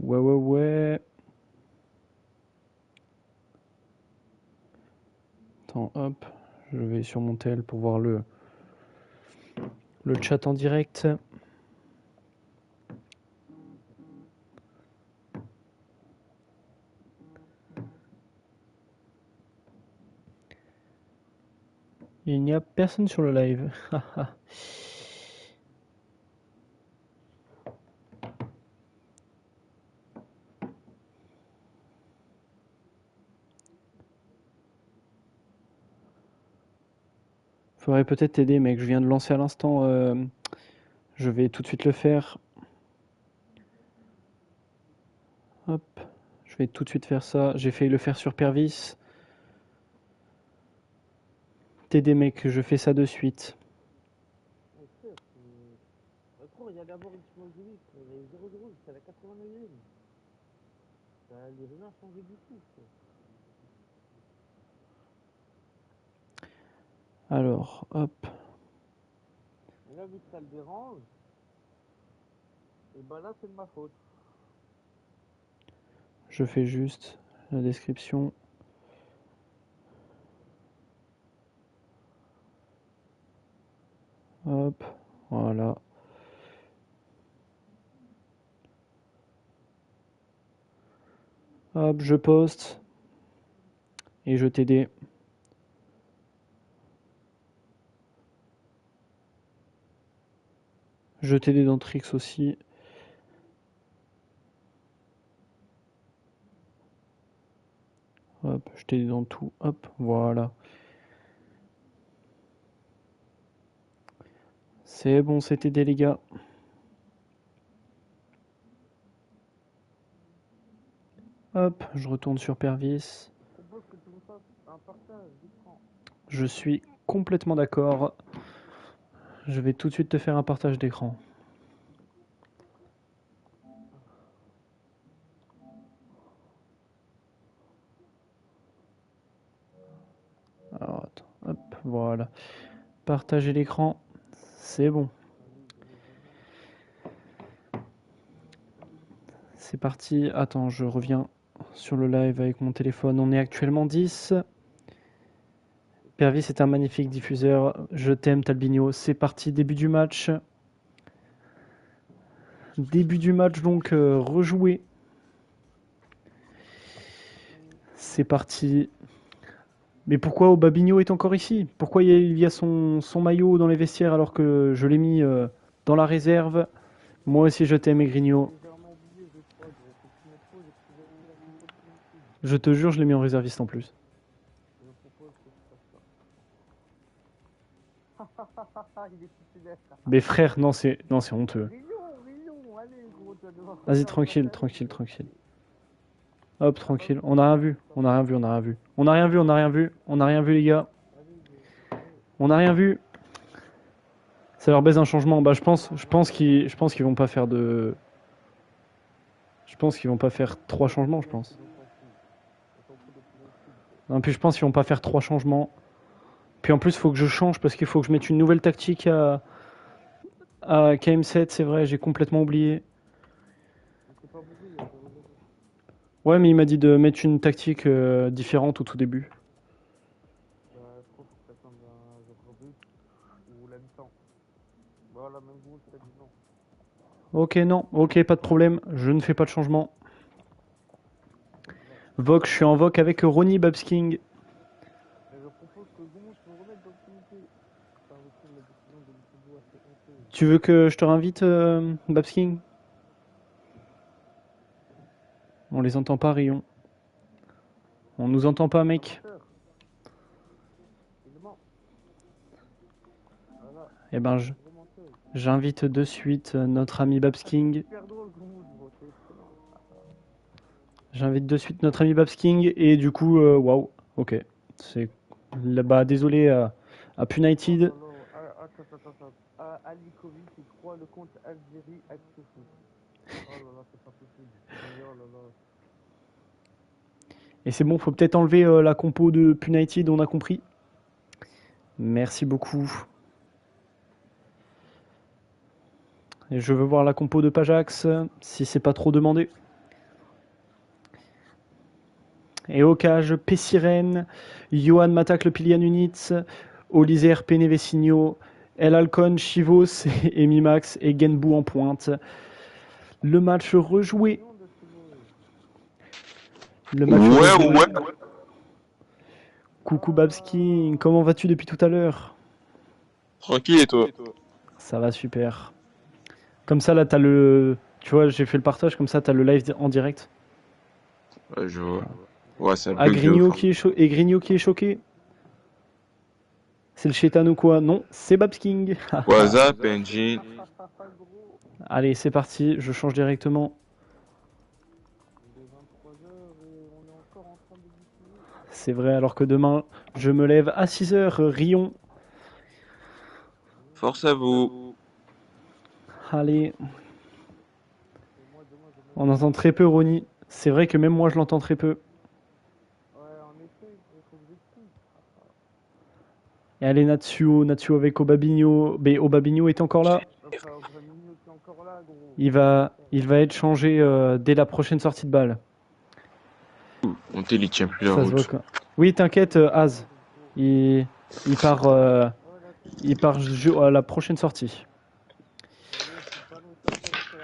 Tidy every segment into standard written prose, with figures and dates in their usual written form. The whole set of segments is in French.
Ouais. Attends, hop. Je vais sur mon tel pour voir le chat en direct. Il n'y a personne sur le live. Faudrait peut-être t'aider, mec. Je viens de lancer à l'instant. Je vais tout de suite le faire. Hop. Je vais tout de suite faire ça. J'ai failli le faire sur Pervis. T'aider, mec. Je fais ça de suite. Il y a d'abord une changement de vie. Il y a eu 0-0 jusqu'à la 89e. Les rien changé du tout. Alors, hop. Et là, vu que ça le dérange, et bah là, c'est de ma faute. Je fais juste la description. Hop. Voilà. Hop, je poste. Et je t'aider. Je t'aider dans Trix aussi. Hop, je t'aide dans tout. Hop, voilà. C'est bon, c'est aidé, les gars. Hop, je retourne sur Pervis. Je propose que tu me fasses un partage d'écran. Je suis complètement d'accord. Je vais tout de suite te faire un partage d'écran. Alors, attends, hop, voilà. Partager l'écran, c'est bon. C'est parti. Attends, je reviens sur le live avec mon téléphone. On est actuellement 10. Pervis est un magnifique diffuseur. Je t'aime, Talbinio. C'est parti, début du match. Début du match, donc rejoué. C'est parti. Mais pourquoi Obabinho est encore ici? Pourquoi il y a son maillot dans les vestiaires alors que je l'ai mis dans la réserve? Moi aussi je t'aime, Grigno. Je te jure, je l'ai mis en réserviste en plus. Je propose que tu fasses ça. Il est titulaire. Mais frère, non, c'est honteux. Mignon, allez gros, tu vas devoir Vas-y, faire un tranquille, partage. tranquille, tranquille. Hop, tranquille. On n'a rien vu. On n'a rien vu, on n'a rien vu. On n'a rien vu, on n'a rien vu. On n'a rien vu, les gars. On n'a rien vu. Ça leur baise un changement. Bah, je pense qu'ils vont pas faire de. Je pense qu'ils vont pas faire 3 changements, je pense. Non, puis je pense qu'ils vont pas faire 3 changements. Puis en plus, il faut que je change parce qu'il faut que je mette une nouvelle tactique à KM7, c'est vrai, j'ai complètement oublié. Ouais, mais il m'a dit de mettre une tactique différente au tout début. Je trouve que ça tombe un but ou la mi-temps. Voilà, même vous, je t'ai dit non. Ok, non, ok, pas de problème, je ne fais pas de changement. Vogue, je suis en vogue avec Ronnie Babsking. Je propose que Goumous me remette dans l'unité. Enfin, je trouve la décision de Lukubu assez honteuse. Tu veux que je te réinvite, Babsking? On les entend pas, Rion. On nous entend pas, mec. Voilà. Eh ben, j'invite de suite notre ami Babsking. Super drôle, Goumous, bro, c'est excellent. J'invite de suite notre ami Babsking et du coup, waouh, ok. C'est bah désolé à Punited. Attends. Alikovic, il croit le compte Algérie Actu Foot. Oh là là, c'est pas possible. Oh là là. Et c'est bon, faut peut-être enlever la compo de Punited, on a compris. Merci beaucoup. Et je veux voir la compo de Pajax, si c'est pas trop demandé. Et au cage, Pessiren, Johan m'attaque le Pilian Units, Olysée RP Nevesinho, El Alcon, Chivos et Mimax et Genbu en pointe. Le match rejoué. Le match rejoué. Ouais. Coucou Babsking, comment vas-tu depuis tout à l'heure? Tranquille et toi? Ça va super. Comme ça là t'as le... Tu vois j'ai fait le partage, comme ça t'as le live en direct. Ouais, je vois. Ouais, c'est un Ah, peu Grigno qui est choqué. C'est le chétan ou quoi? Non, c'est Babsking. What's up, Engine? Allez, c'est parti, je change directement. Il est 23h et on est encore en train de diffuser. C'est vrai, alors que demain, je me lève à 6h, Rion. Force à vous. Allez, Et moi, demain, on entend très peu Ronnie. C'est vrai que même moi, je l'entends très peu. ouais, en effet, il faut que j'explique. Et allez, Natsuo avec Obabinho. Mais Obabinho est encore là. Enfin, Obramino qui est encore là, gros. Il va être changé dès la prochaine sortie de balle. Mon tel il tient plus la Ça se voit route. quoi. Oui, t'inquiète, Az. Il part, à la prochaine sortie.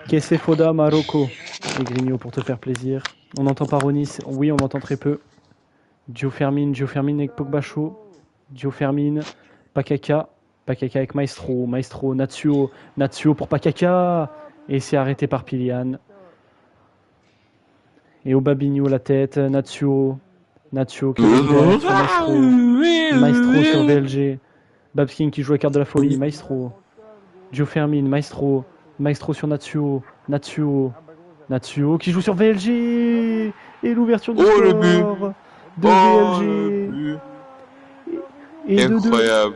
Kesefoda Marocco. Et Grigno pour te faire plaisir. On n'entend pas Ronis. Oui, on entend très peu. Gio Fermin avec Pogbacho. Gio Fermin. Pakaka. Pakaka avec Maestro. Maestro, Natsuo. Natsuo pour Pakaka. Et c'est arrêté par Pilian. Et Obabinho la tête. Natsuo. Natsuo qui est derrière sur Maestro. Maestro sur VLG. Babsking qui joue la carte de la folie. Maestro. Gio Fermin. Maestro. Maestro sur Natsuo. Natsuo qui joue sur VLG. Et l'ouverture du Oh, le score de Oh, VLG. le but. Et 2-2. Incroyable.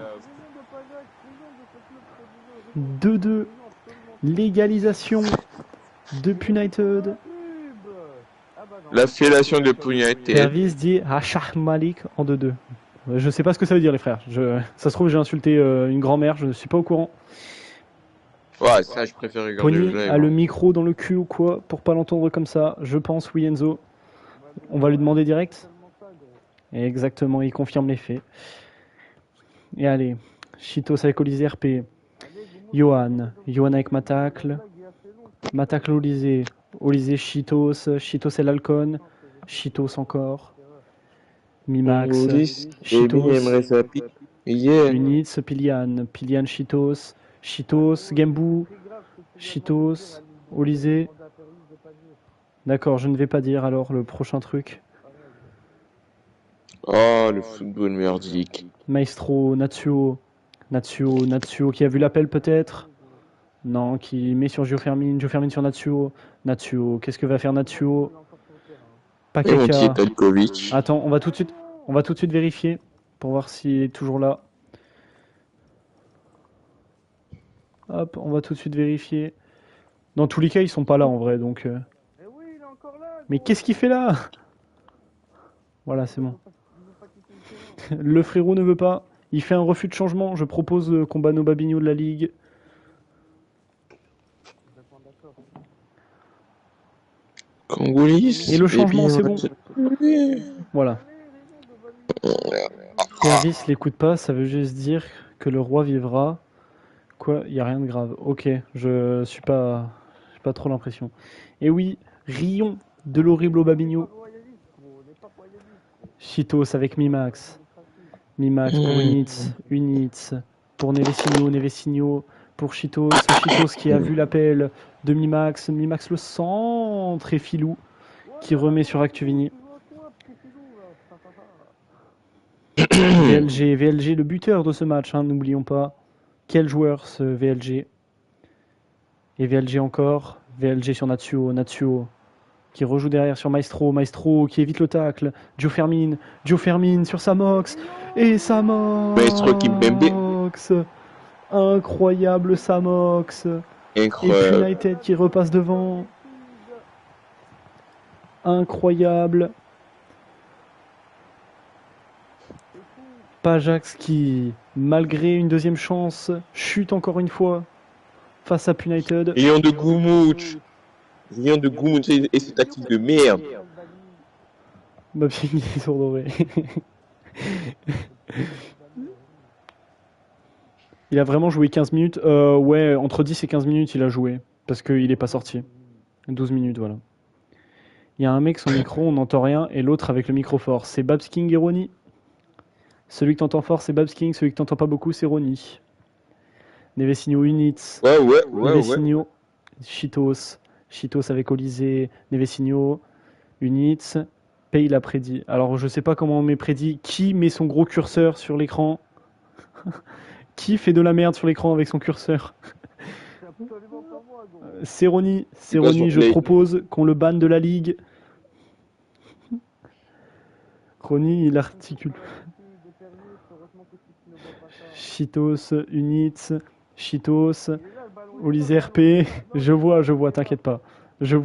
2-2. Légalisation de United. La fellation de United. Pervis dit Hachah Malik en 2-2. Je sais pas ce que ça veut dire, les frères. Ça se trouve, j'ai insulté une grand-mère, je ne suis pas au courant. Ouais, ça, je préfère regarder Pony le live. a le micro dans le cul ou quoi pour pas l'entendre comme ça. Je pense, oui, Enzo. On va lui demander direct. Et exactement, il confirme les faits. Et allez, Chitos avec Olysée RP. Johan avec Matacle. Matacle Olysée. Olysée Chitos. Chitos et l'Alcon. Chitos encore. Mimax. Chitos. Units. Pilian. Pilian Chitos. Chitos. Gembu. Chitos. Olysée. D'accord, je ne vais pas dire alors le prochain truc. Oh, le football merdique. Maestro, Natsuo qui a vu l'appel peut-être. Non, qui met sur Gio Fermin sur Natsuo. Qu'est-ce que va faire Natsuo? Et mon petit Pakeka. Talkovic. Attends, on va tout de suite vérifier pour voir s'il est toujours là. Hop, on va tout de suite vérifier. Dans tous les cas, ils sont pas là en vrai, donc... Mais qu'est-ce qu'il fait là? Voilà, c'est bon. Le frérot ne veut pas. Il fait un refus de changement. Je propose qu'on banne Obabinho de la ligue. Congolais. Et le changement, c'est bon. Voilà. Pervis l'écoute pas, ça veut juste dire que le roi vivra. Quoi? Il n'y a rien de grave. Ok, je suis pas... J'ai pas trop l'impression. Et oui, Rion de l'horrible Obabinho. Chitos avec Mimax. Mimax pour Units. Pour Nevesinho. Pour Chitos. Chitos qui a vu l'appel de Mimax. Mimax le centre et Filou qui remet sur Actuvini. VLG le buteur de ce match, hein, n'oublions pas. Quel joueur ce VLG. Et VLG encore. VLG sur Natsuo qui rejoue derrière sur Maestro qui évite le tacle. Gio Fermin sur Samox. Et Samox. Maestro qui m'aime. Incroyable Samox. Incroyable. Et United qui repasse devant. Incroyable. Pajax qui, malgré une deuxième chance, chute encore une fois face à United. Lion de Goumouch et ses tactiques de merde. Babs King est sourd-oreille. Il a vraiment joué 15 minutes. Ouais, entre 10 et 15 minutes, il a joué. Parce qu'il est pas sorti. 12 minutes, voilà. Il y a un mec, son micro, on n'entend rien, et l'autre avec le micro fort. C'est Babs King et Ronnie. Celui que t'entends fort, c'est Babs King. Celui que t'entends pas beaucoup, c'est Ronnie. Nevesinho Units. Ouais. Nevesinho. Cheetos. Cheetos avec Olysée. Nevesinho. Units. Paye l'a prédit. Alors, je sais pas comment on met prédit. Qui met son gros curseur sur l'écran? Qui fait de la merde sur l'écran avec son curseur? C'est absolument pas moi, gros. C'est Ronnie. C'est C'est pas Ronnie, son je play. propose qu'on le banne de la ligue. Ronnie, il articule. Cheetos, Units, Cheetos, Olysée RP. Je vois, t'inquiète pas. Je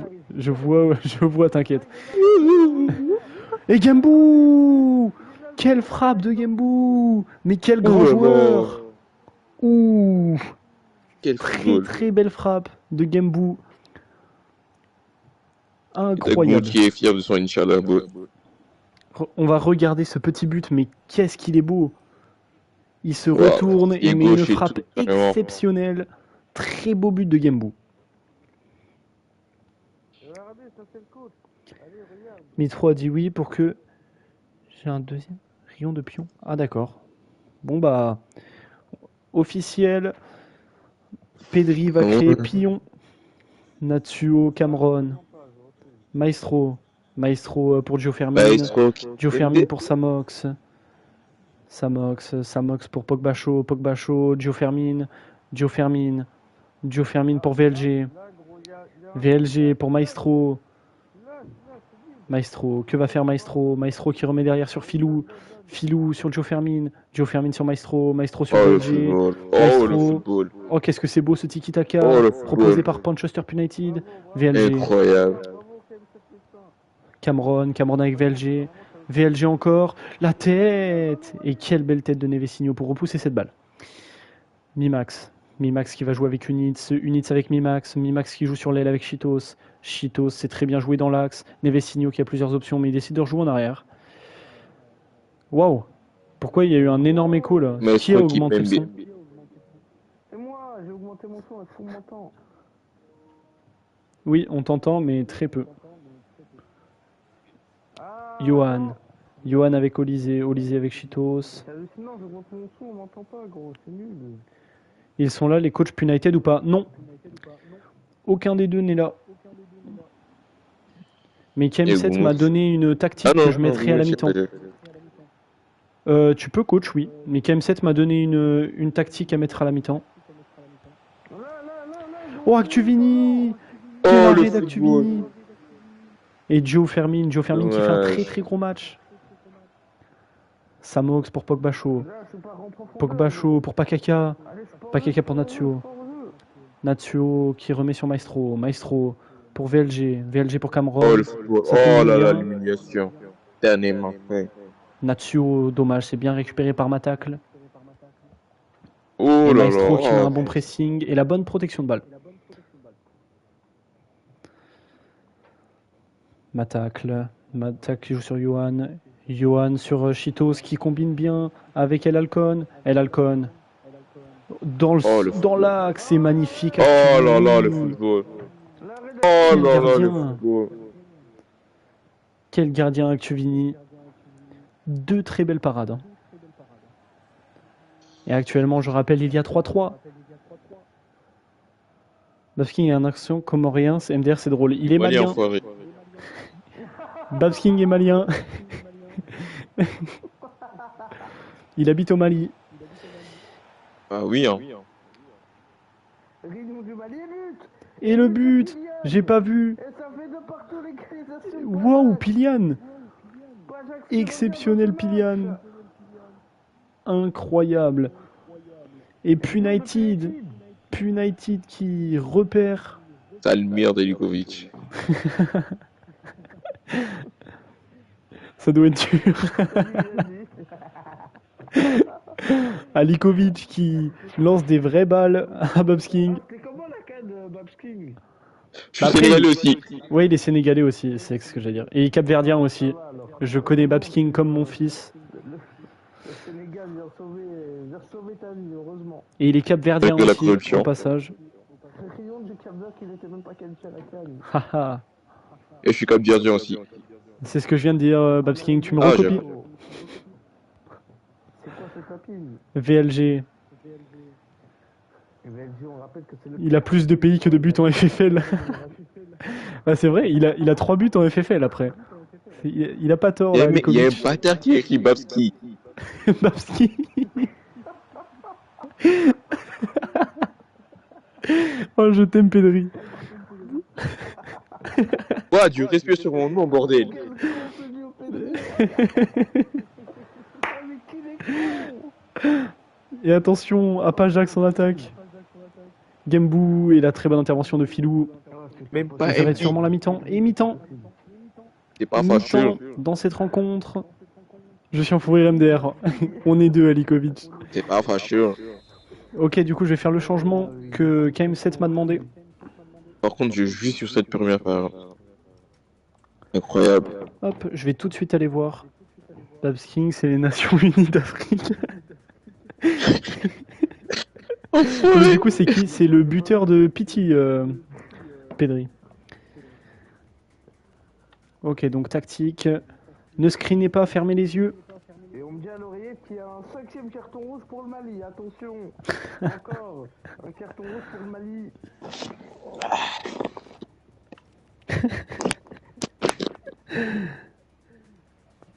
vois, t'inquiète. Et Gembou! Quelle frappe de Gembou! Mais quel grand joueur! Ouh! Quel Très football. très belle frappe de Gembou. Incroyable. Incroyable. Qui est fier de son Inch'Allah ball. On va regarder ce petit but, mais qu'est-ce qu'il est beau! Il se Wow. retourne et Il est met une gauche et frappe tout, carrément. exceptionnelle. Très beau but de Gembou. Regardez, ça c'est le coach. Allez, regarde. Mitro a dit oui pour que j'ai un deuxième rayon de pion. Ah d'accord. Bon bah officiel. Pedri va créer pion. Natsuo, Cameron, Maestro. Maestro pour Gio Fermin. Maestro. Gio Fermin pour Samox. Samox pour Pogba Show, Gio Fermin. Gio Fermin pour VLG. Là, gros, y a VLG pour Maestro. là, c'est dit. Maestro, que va faire Maestro? Maestro qui remet derrière sur Filou. Filou sur Gio Fermin sur Maestro. Maestro sur Oh le VLG. football. Oh Maestro. le football. Oh, qu'est-ce que c'est beau ce tiki-taka Oh, le football. proposé par Manchester United. VLG. Incroyable. Bravo, KM7. Cameron avec VLG. VLG encore. La tête! Et quelle belle tête de Nevesinho pour repousser cette balle. Mimax. Mimax qui va jouer avec Units. Units avec Mimax. Mimax qui joue sur l'aile avec Cheetos. Cheetos, c'est très bien joué dans l'axe. Nevesinho qui a plusieurs options, mais il décide de rejouer en arrière. Waouh! Pourquoi il y a eu un énorme écho là? Maestro Qui a qui augmenté le Pembe. son? C'est moi, j'ai augmenté mon son, est-ce qu'on m'entend? Oui, on t'entend, mais très peu. Ah, Johan. Johan avec Olysée. Olysée avec Cheetos. c'est hallucinant, j'ai augmenté mon son, on m'entend pas, gros, c'est nul. Ils sont là, les coachs United ou pas? Non. Aucun des deux n'est là. Mais Et KM7 vous m'a montrez- donné une tactique Ah non, que je mettrai à la c'est mi-temps. pas- Tu peux coach, oui. Mais KM7 m'a donné une tactique à mettre à la mi-temps. Oh, Actuvini! Quel Oh, le arrêt football. d'Actuvini! Et Gio Fermin qui fait un Dommage. très très gros match. Samox pour Pogba Show. Là, je suis pas en profondeur. Pogba Show pour Pakaka. Allez, sport Pakaka jeu, pour sport Natsuo. jeu, sport jeu. Natsuo qui remet sur Maestro. Maestro pour VLG. VLG pour Cameron. Oh le football. Ça fait Oh là là, bien. l'humiliation. Dernièrement fait. Natsuo, dommage, c'est bien récupéré par Matacle. Oh Et là Maestro qui met là. un bon pressing et la bonne protection de balle. Matacle qui joue sur Johan. Johan sur Cheetos qui combine bien avec El Alcon. El Alcon dans Oh, le dans l'axe, c'est magnifique. Oh là là, le Actuvini. football. L'arrêt de- Oh Quel là là, le gardien. football. Quel gardien Actuvini. Deux très belles parades. Hein. Et actuellement, je rappelle, il y a 3-3. Babsking a un action comorien, c'est MDR, c'est drôle. Il est Malien, malien. enfoiré. Babsking est malien. Il habite au Mali. Ah oui, hein. Réunion du Mali, but. Et le but, j'ai pas vu. Et ça fait de partout l'égalisation. Waouh, Pilian. Pas Jacques Exceptionnel Sirotien, Pilian. Incroyable. Et Punited qui repère. Salmir Delikovic. Ça doit être dur. Alikovic qui lance des vraies balles à Babsking. C'était comment la canne de Babs King? Je suis Bah, après, sénégalais aussi. Ouais, il est sénégalais aussi, c'est ce que j'allais dire. Et capverdien aussi. Ça va, alors. Je connais Babs King comme mon fils. Le Sénégal vient sauver ta vie, heureusement. Et il est capverdien Avec de la aussi, corruption. au passage. Rions du Cap-Vert qui n'était même pas qualifié à la CAN. Haha. Et je suis capverdien aussi. C'est ce que je viens de dire, Babs King. Tu me Ah, recopies? C'est quoi cette copine? VLG. Eh ben, on rappelle que c'est le Il a plus de pays que de buts en FFL. Bah, c'est vrai, il a 3 buts en FFL après. Il a pas tort, là, Il y a un Likovic. bâtard qui a écrit Babski. Babski. Oh, je t'aime, Pedri. Quoi, du respect sur mon nom, bordel. Quel con ce dit au PD. Ah, mais qu'il est con. Et attention, à Pajax en attaque. Gembou et la très bonne intervention de Filou. Même pas Ça va être MP. sûrement la mi-temps. Et mi-temps. C'est pas fâcheux. Mi-temps dans cette rencontre. Je suis en fou rire MDR. On est deux à Likovic. C'est pas fâcheux. Ok, du coup, je vais faire le changement que KM7 m'a demandé. Par contre, je jouis sur cette première part. Incroyable. Hop, je vais tout de suite aller voir. Babs King, c'est les Nations Unies d'Afrique. Du coup, c'est qui? C'est le buteur de Pity, Pedri. Ok, donc tactique. Ne screenez pas, fermez les yeux. Et on me dit à l'oreillette qu'il y a un 5e carton rouge pour le Mali. Attention. Encore. Un carton rouge pour le Mali.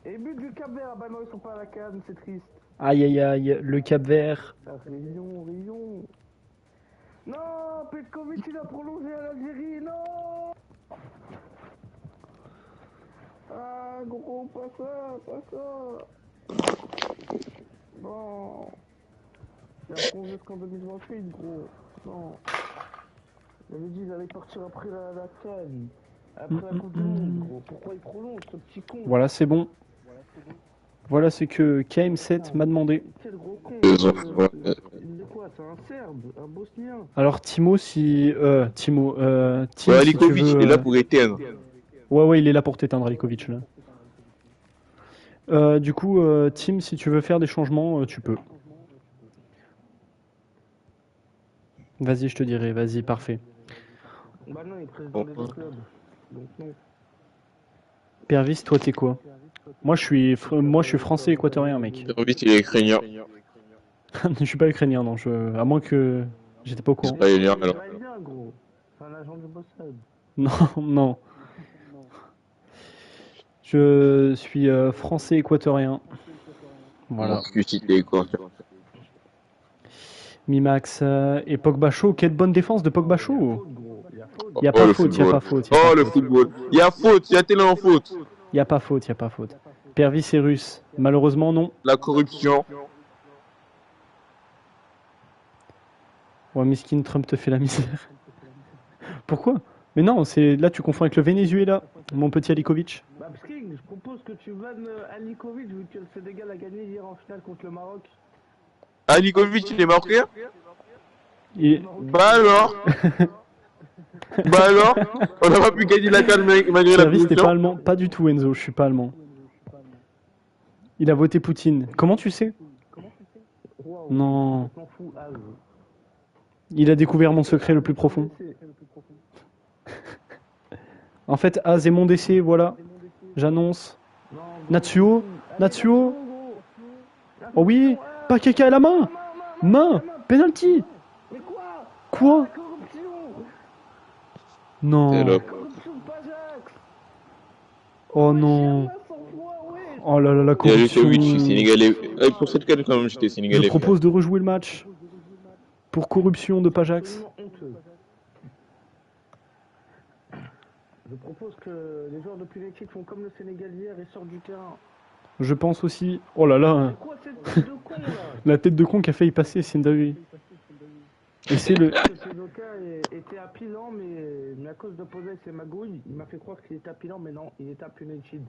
Et but du Cap-Vert. Ah bah non, ils sont pas à la canne, c'est triste. Aïe aïe aïe, le Cap Vert. Ah, Rion. Non, Petkovic il a prolongé à l'Algérie, non. Ah gros, pas ça. Bon. Il a prolongé jusqu'en 2028, gros. Non. J'avais dit ils allaient partir après la CAN. Après la Coupe du Monde, gros. Pourquoi il prolonge, ce petit con? Voilà, c'est bon. Voilà ce que KM7 m'a demandé. Quel gros con. Ils ont- Il est quoi? C'est un Serbe, un Bosnien. Alors Timo, si... Tim, Ouais, si tu Likovic, veux, il est là pour éteindre. Ouais, il est là pour t'éteindre, Likovic, là. Du coup, Tim, si tu veux faire des changements, tu peux. Vas-y, je te dirai. Vas-y, parfait. Bah non, il est président des deux clubs. Donc non. Pervis, toi, t'es quoi? Moi, je suis français équatorien, mec. Vite, il est ukrainien. Je suis pas ukrainien, non. À moins que j'étais pas au courant. Israélien, alors. Il bien, gros. C'est un agent du Mossad. Non. Je suis français équatorien. Voilà. Excusez, quoi. Mimax et Pogba Show. Quelle bonne défense de Pogba Show. Gros, il y a faute. Y a Oh, pas le faute, y a football. pas faute. y a Oh, pas le faute. football. Il y a faute, il y a tellement faute. Y a pas faute, y a pas faute. Pervis et russe. Malheureusement, non. La corruption. Ouais, miskin, Trump te fait la misère. Pourquoi? Mais non, là tu confonds avec le Venezuela, mon petit Alikovic. Bah, King, je propose que tu vannes Alikovic vu que le Sénégal a gagné hier en finale contre le Maroc. Ah, Likovic, il est marocain? Et Bah alors? Bah alors? On n'a pas pu gagner la CAN malgré la Pervis, t'es pas corruption? allemand? Pas du tout, Enzo, je suis pas allemand. Il a voté Poutine. Comment tu sais? Waouh. Non. Je m'en fous, ah, Il a découvert mon secret le plus profond. En fait, Az est mon décès, voilà. J'annonce. Natsuo. Oh oui, pas caca à la main. Main, penalty. Mais quoi? Quoi? Corruption. C'est Non. là. Corruption de Pajax. Oh non. Oh là là, la Il y a Likovic, corruption. sénégalais. Pour cette CAN, quand même, j'étais Je sénégalais. propose de rejouer le match. Pour corruption de Pajax. Absolument honteux. Je propose que les joueurs de Puletic font comme le Sénégal hier et sortent du terrain. Je pense aussi. Oh là là. C'est quoi cette tête de con là? La tête de con qui a failli passer, c'est une dinguerie. Et c'est le. Sedoka était à Pilan, mais à cause de Posa et ses magouilles, il m'a fait croire qu'il était à Pilan, mais non, il était à Puletic.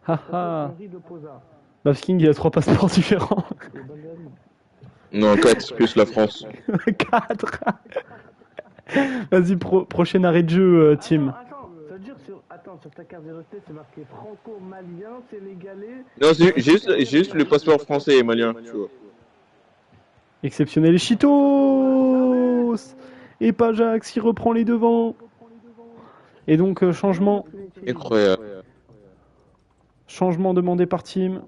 Haha. Henri de Posa. Babs King, il a 3 passeports différents. Et bonne année. Non, 4 plus la France. 4. Vas-y, prochain arrêt de jeu, Tim. Attends, ça veut dire sur ta carte d'identité, c'est marqué franco-malien, sénégalais. Non, j'ai juste le passeport français et malien, tu vois. Exceptionnel Cheetos. Et Pajax qui reprend les devants. Et donc, changement Incroyable. demandé par Tim.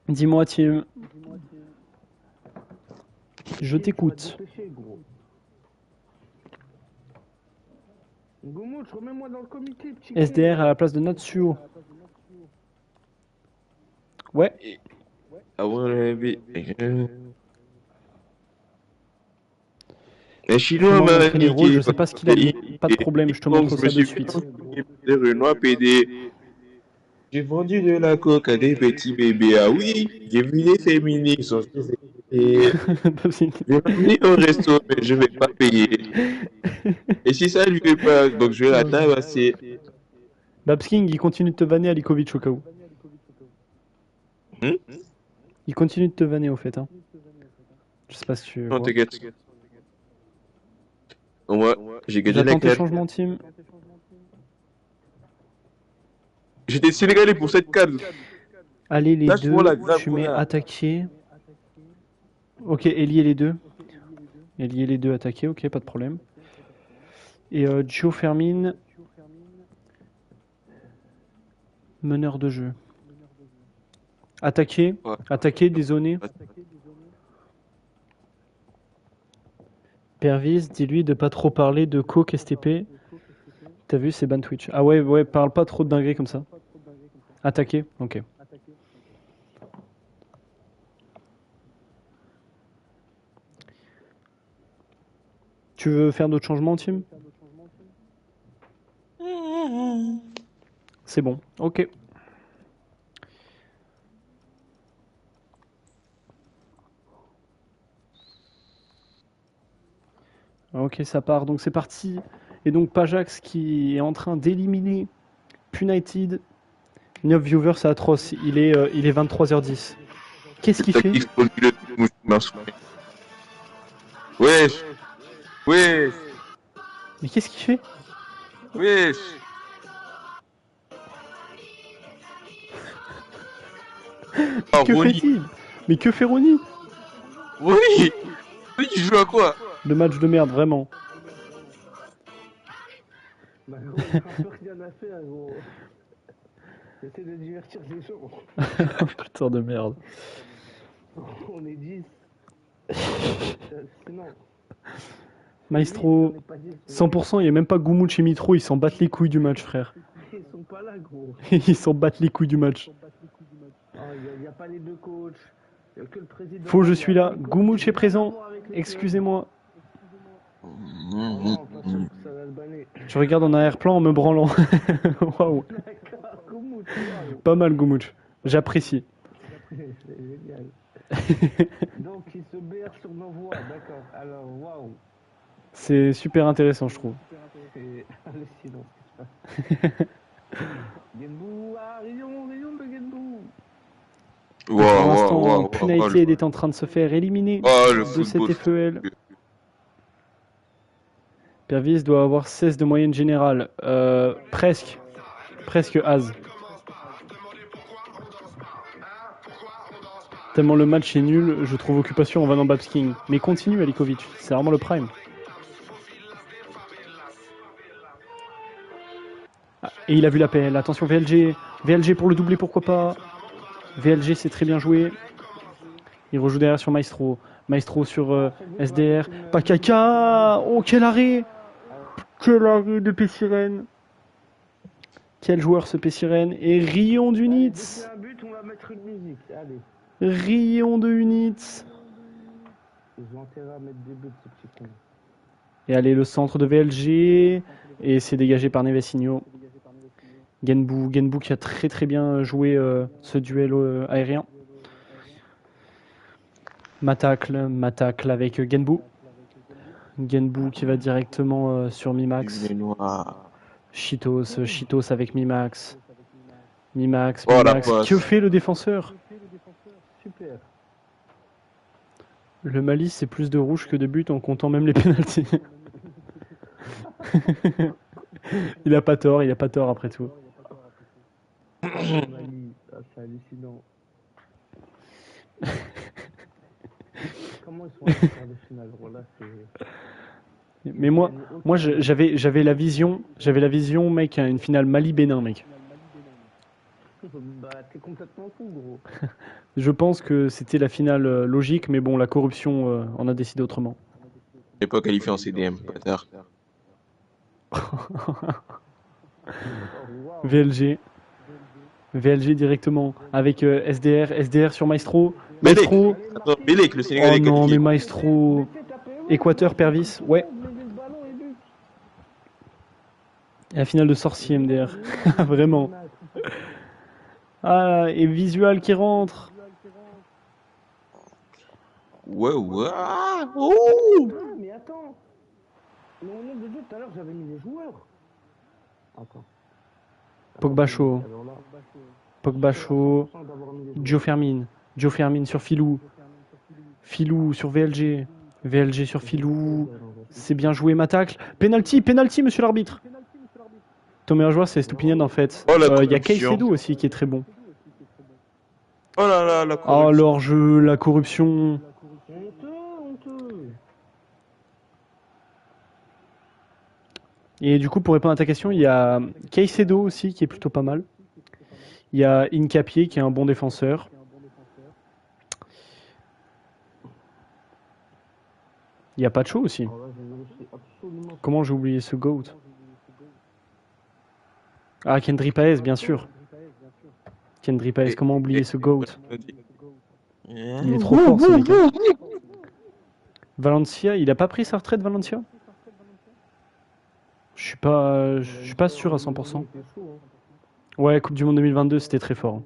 Dis-moi, Tim. Je t'écoute. Goumouch, remets-moi dans le comité, petit SDR à la place de Natsuo. Ouais. I wanna be... Un chinois Comment m'a montrer les rôles, niqué. je sais pas ce qu'il a mis. Pas de problème, je te montre ça de suite. Des Renois PD. J'ai vendu de la coke à des petits bébés. Ah oui, j'ai vu des féminines qui sont et je vais venir au resto, mais je vais pas payer. Et si ça lui fait pas, donc je vais la tabasser. Babsking, il continue de te vanner à Likovic au cas où. Il continue de te vanner au fait. Hein. Je sais pas si tu. Non, vois. t'inquiète. Moi, j'ai gagné la J'attends tes carte. changements, Tim. J'étais sénégalais pour cette carte. Allez, les Lâche deux. moi la Tu mets Xapouna. attaquer. Ok, lier les deux. Lier les deux, attaquer, ok, pas de problème. Et Joe Fermin. Meneur de jeu. Attaquer. Ouais. Attaquer, dézoner. Pervis, dis-lui de pas trop parler de Coke STP. T'as vu, c'est ban Twitch. Ah ouais, parle pas trop de dingueries comme ça. Attaquer, ok. Tu veux faire d'autres changements, Tim? C'est bon, ok. Ok, ça part, donc c'est parti. Et donc Pajax qui est en train d'éliminer Punited. 9 viewers, c'est atroce. Il est 23h10. Qu'est-ce qu'il fait? Wesh. Wesh. Mais qu'est-ce qu'il fait? Wesh. Ah, Que Ronnie. fait-il? Mais que fait Ronnie? Oui. Oui, tu joues à quoi? Le match de merde, vraiment. Bah gros, il a un peu rien à faire, gros. J'essaie de divertir les gens. Putain de merde. On est 10. Sinon. Maestro, 100%, il n'y a même pas Goumouch et Mitro, ils s'en battent les couilles du match, frère. Ils sont pas là, gros. Ils s'en battent les couilles du match. Il n'y a pas les deux coachs. Il n'y a que le président. Faut, je suis là. Goumouch est présent. Excusez-moi. Non, pas sûr que ça va le banner. Je regarde en arrière-plan en me branlant. Waouh. D'accord, Goumouch, waouh. Pas mal, Goumouch. J'apprécie. C'est génial. Donc, il se berce sur nos voix, d'accord. Alors, waouh. C'est super intéressant, je trouve. C'est hallucinant ce qui se passe. Genbou, ah, rayon de Genbou. Pour l'instant, Punited est en train de se faire éliminer de cette FEL. Pervis doit avoir 16 de moyenne générale. Presque as. Tellement le match est nul, je trouve occupation en vanant Babsking. Mais continue Alikovic, c'est vraiment le prime. Ah, et il a vu la PL, attention VLG. VLG pour le doubler, pourquoi pas. VLG c'est très bien joué. Il rejoue derrière sur Maestro. Maestro sur SDR. Pakaka. Oh quel arrêt. Quel arrêt de P-Sirène. Quel joueur ce P-Sirène. Et Rion d'Units. Un but, on va mettre une musique, allez. Rion de Units. Ils ont intérêt à mettre des buts, ce petit con. Et allez, le centre de VLG. Et c'est dégagé par Nevesinho. Genbou qui a très très bien joué ce duel aérien. Matacle avec Genbou. Genbou qui va directement sur Mimax. Cheetos avec Mimax. Mimax. Que fait le défenseur? Super. Le Mali, c'est plus de rouge que de buts en comptant même les pénaltys. Il a pas tort après tout. Mali, c'est hallucinant. Comment ils sont allés en quart de finale, gros, là, c'est... Mais moi j'avais la vision, mec, une finale Mali-Bénin, mec. Bah, t'es complètement fou, gros. Je pense que c'était la finale logique, mais bon, la corruption en a décidé autrement. J'ai pas qualifié en CDM, bâtard. VLG. VLG directement avec SDR sur Maestro. Belek, Maestro. attends, Belek, le Sénégalais Oh non, qualifié. mais Maestro. Équateur, Pervis. Ouais. La finale de sorcier MDR. Vraiment. Ah, et Visual qui rentre. Ouais, ouais. Oh Ah, mais attends. Mais au nom de Dieu, tout à l'heure, j'avais mis les joueurs. Attends. Pogba chaud. Pogba chaud. Joe Fermin sur Filou. Filou sur VLG. VLG sur Filou. C'est bien joué, ma tacle. Penalty, monsieur l'arbitre. Ton meilleur joueur, c'est Stupinian en fait. Oh, la Il y a corruption. Caicedo aussi qui est très bon. Oh là là, la Oh, corruption. l'hors-jeu, la corruption. Honteux. Et du coup, pour répondre à ta question, il y a Caicedo aussi qui est plutôt pas mal. Il y a Incapié qui est un bon défenseur. Il y a Pacho aussi. Alors là, j'ai vérifié absolument. Comment j'ai oublié ce GOAT? Ah, Kendry Paez, bien sûr. Kendry Paez, comment oublier ce GOAT? Il est trop fort, ce mec. Valencia, il a pas pris sa retraite, Valencia? Je suis pas sûr à 100%. Ouais, Coupe du Monde 2022, c'était très fort.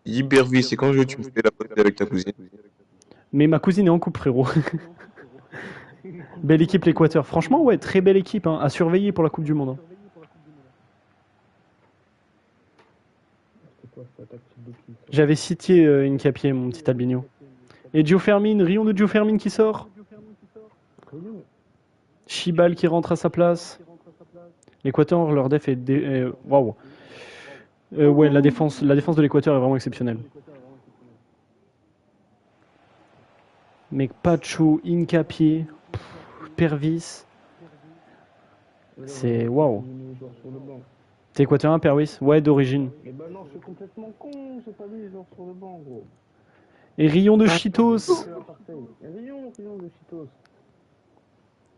Hypervie, c'est quand tu me fais la pote avec ta cousine. Mais ma cousine est en coupe, frérot. Belle équipe, l'Équateur. Franchement, ouais, très belle équipe hein, à surveiller pour la Coupe du Monde. Hein. J'avais cité Incapié, mon petit Albino. Et Gio Fermin, Rion de Gio Fermin qui sort. Chibal qui rentre à sa place. L'Équateur, leur def est... Waouh. Ouais, la défense de l'Équateur est vraiment exceptionnelle. Mais Pacho, Incapié, Pervis... C'est... Waouh. T'es équatorien, Pervis? Ouais, d'origine. Mais bah non, je suis complètement con, j'ai pas vu les gens sur le banc, gros. Et Rion de Chitos. Rion de Chitos.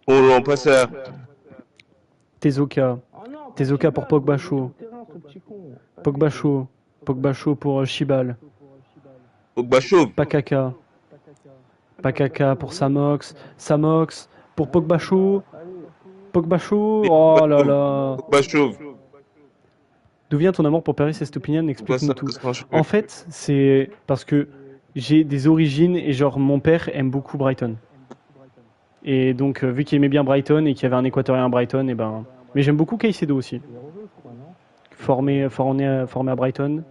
Oh non, pas ça. Tezoka. Ah non, Tezoka pour Pogba chaud. Pogba chaud. Pogba chaud pour Chibal. Pogba chauve. Pakaka. Pakaka pour Samox. Samox pour Pogba chaud. Pogba chaud. Oh là là. Pogba chauve. D'où vient ton amour pour Paris et Stupinian? Explique-nous tout. En fait, c'est parce que j'ai des origines et genre mon père aime beaucoup Brighton. Et donc vu qu'il aimait bien Brighton et qu'il y avait un Équatorien à Brighton, et ben. Mais j'aime beaucoup Caicedo aussi. Formé à Brighton.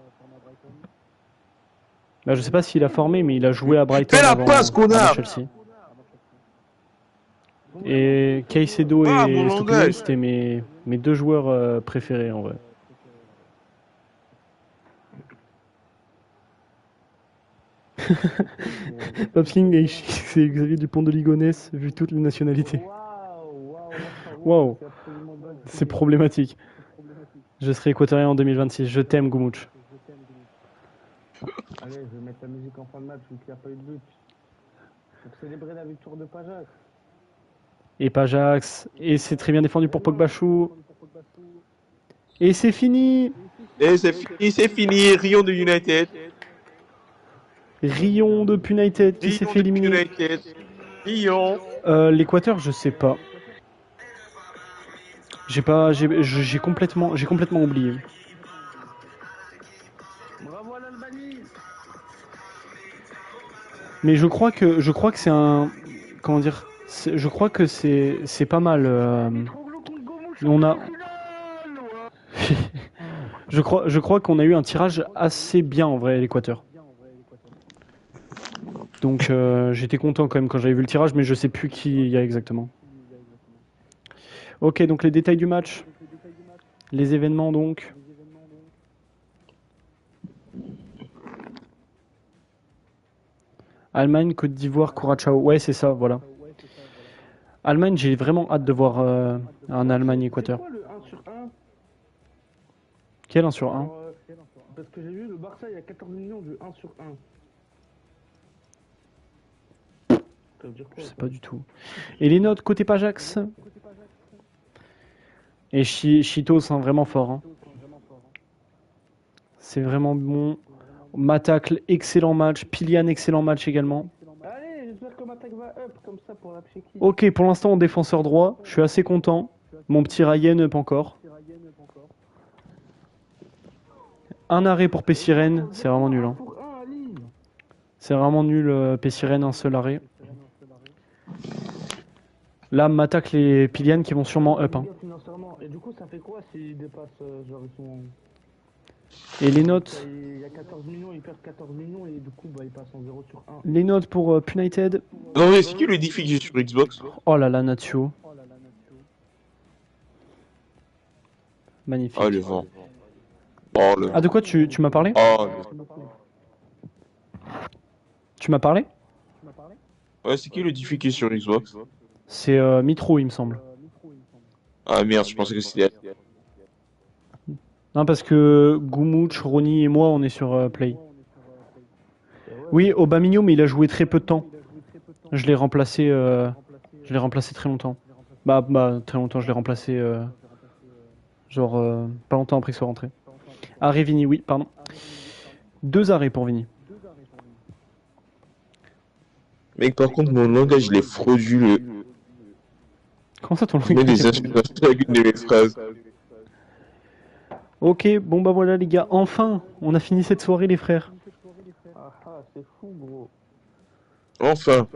Bah, je sais pas s'il a formé, mais il a joué à Brighton. Fais la avant, passe, connard! avant Chelsea. Et Caicedo Ah, et mon Stupinian, langage. c'était mes deux joueurs préférés en vrai. Popsling, c'est Xavier Dupont de Ligonnès, vu toutes les nationalités. Waouh, c'est problématique. Je serai équatorien en 2026. Je t'aime, Goumouch. Allez, je vais mettre la musique en fin de match vu qu'il n'y a pas eu de but. Pour célébrer la victoire de Pajac. Et Pajax. Et c'est très bien défendu pour Pogba Chou. Et c'est fini. Et c'est fini. Rion de United. Rion de United qui s'est fait éliminer. United. Rion. L'Équateur, je sais pas. J'ai complètement oublié. Bravo à l'Albanie. Mais je crois que c'est un, comment dire, je crois que c'est pas mal. On a, je crois qu'on a eu un tirage assez bien en vrai, l'Équateur. Donc j'étais content quand même quand j'avais vu le tirage, mais je sais plus qui il y a exactement. Ok, donc les détails du match. Les événements donc. Allemagne, Côte d'Ivoire, Curaçao. Ouais, c'est ça, voilà. Allemagne, j'ai vraiment hâte de voir un Allemagne-Équateur. C'est quoi le 1 sur 1? Quel 1 sur 1? Parce que j'ai vu le Barça, il y a 14 millions de 1 sur 1. Ça veut dire Je quoi? sais pas du tout. Et les notes côté Pajax? Et Chitos, hein, vraiment fort. Hein. C'est vraiment bon. Matacle, excellent match. Pilian, excellent match également. Allez, j'espère que ma attaque va up comme ça pour la Tchéquie. Ok, pour l'instant en défenseur droit, je suis assez content. Mon petit Ryan up encore. Un arrêt pour Pessirène, c'est vraiment nul. Hein. Pour 1, Ali. C'est vraiment nul, Pessirène, un seul arrêt. Là, Matacle et Pilian qui vont sûrement up. Hein. Et du coup, ça fait quoi s'ils dépassent genre ils sont... Et les notes, Il y a 14 millions, ils perdent 14 millions et du coup, bah, ils passent en 0 sur 1. les notes pour Punited. Non, mais c'est qui le défi que j'ai sur Xbox? Oh là là, Natio. Magnifique. Oh, le vent. Oh, le Ah, de quoi tu m'as parlé? Oh, Tu m'as parlé? ouais, c'est qui le défi qui est sur Xbox? C'est Mitro, il me semble. Ah merde, je pensais que c'était... Non, parce que Gumouch, Ronny et moi, on est sur Play. Oui, Aubameyang, mais il a joué très peu de temps. Je l'ai remplacé très longtemps. Bah, très longtemps, je l'ai remplacé pas longtemps après qu'il soit rentré. Arrêt Vini, oui, pardon. 2 arrêts pour Vini. Mec, par contre, mon langage, il est frauduleux. Comment ça ton Je mets des insultes avec une de mes phrases. Ok, bon bah voilà les gars, enfin, on a fini cette soirée les frères. Ah ah, c'est fou, gros. Enfin,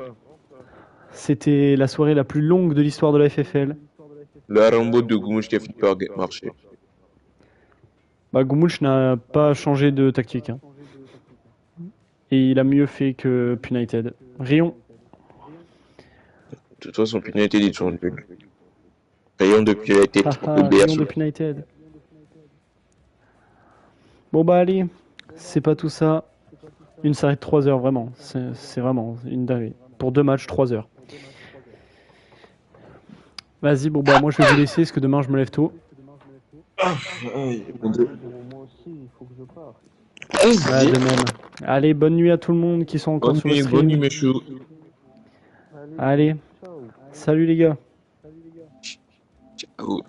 C'était la soirée la plus longue de l'histoire de la FFL. le Rambo de Goumouche qui a fini par marcher. Bah Gumouch n'a pas changé de tactique. Hein. Et il a mieux fait que Punited. Rion. De toute façon, Punited est toujours nul. Rayon depuis la tête, Haha, Rion de Punited. Bon bah allez, c'est pas tout ça. Une série de 3 heures vraiment. C'est vraiment une dinguerie. Pour 2 matchs, 3 heures. Vas-y, bon bah moi je vais vous laisser parce que demain je me lève tôt. Mon Dieu. Moi aussi, il faut que je parte. Ouais, de même. Allez, bonne nuit à tout le monde qui sont encore Bonne sur le nuit, stream. bonne nuit, mes choux. Allez, Ciao. salut les gars. Ciao.